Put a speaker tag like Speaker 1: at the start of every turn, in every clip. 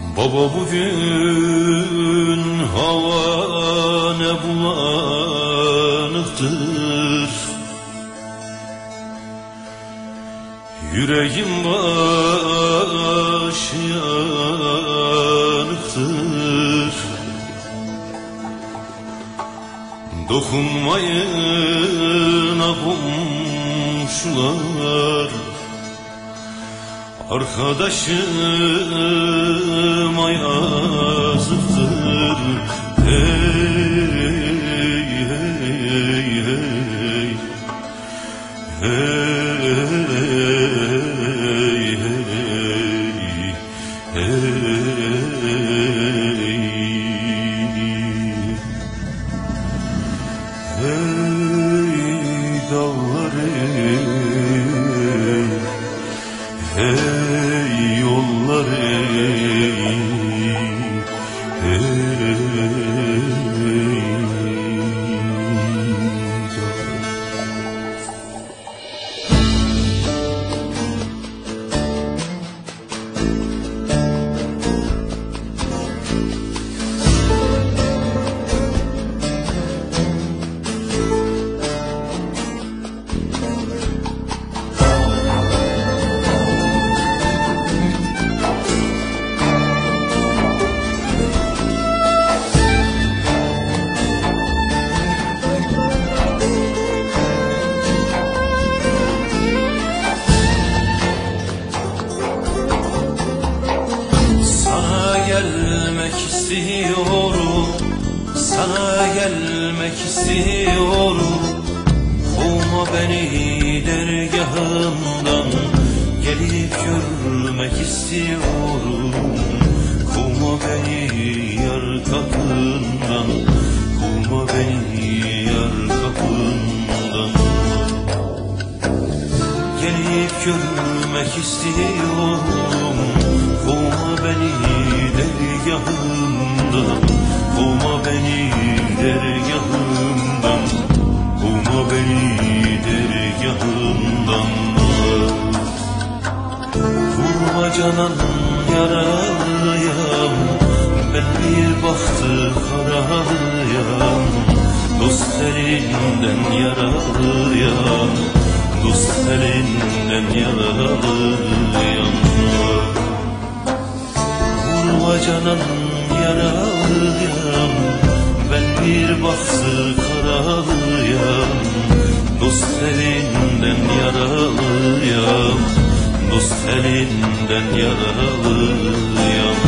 Speaker 1: Baba bugün hava ne bulanıktır, yüreğim başı yanıktır. Dokunmayın komşular, arkadaşıma yazıktır. Hey hey hey hey hey hey hey dağlar hey yollar istiyorum, sana gelmek istiyorum. Kovma beni dergahından, gelip görmek istiyorum. Kovma beni yar kapından, kovma beni yar kapından. Gelip görmek istiyorum, kovma beni dergahından, kovma beni dergahından, kovma beni dergahından. Vurma canan yaralıyam, ben bir bahtı karalıyam. Dost elinden yaralıyam, dost elinden yaralıyam. Vurma canan yaralıyam, ben bir bahtı karalıyam. Dost elinden yaralıyam, dost elinden yaralıyam.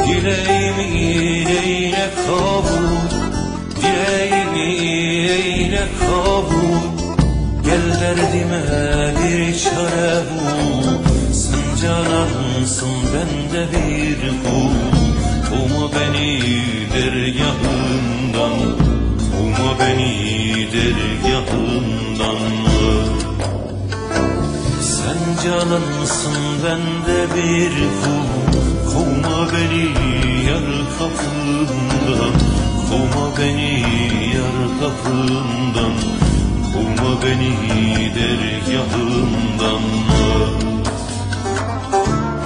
Speaker 1: Dileğimi eyle kabul, dileğimi eyle kabul. Gel derdime bir çare bul. Sen canansın, ben de bir kul. Kovma beni dergahından, kovma beni dergahından. Sen canansın, ben de bir kul. Kovma beni yar kapından, kovma beni yar kapından, kovma beni dergahından.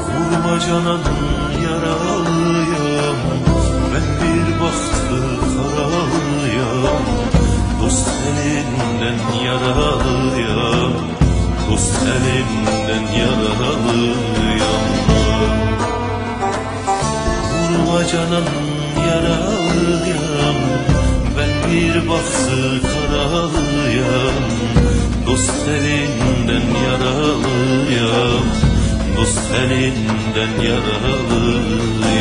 Speaker 1: Vurma canan yaralıyam, ben bir bahtı karalıyam. Dost elinden yaralıyam, dost elinden yaralıyam. Vurma canan yaralıyam, ben bir bahtı karalıyam. Dost elinden yaralıyam, dost elinden yaralıyam.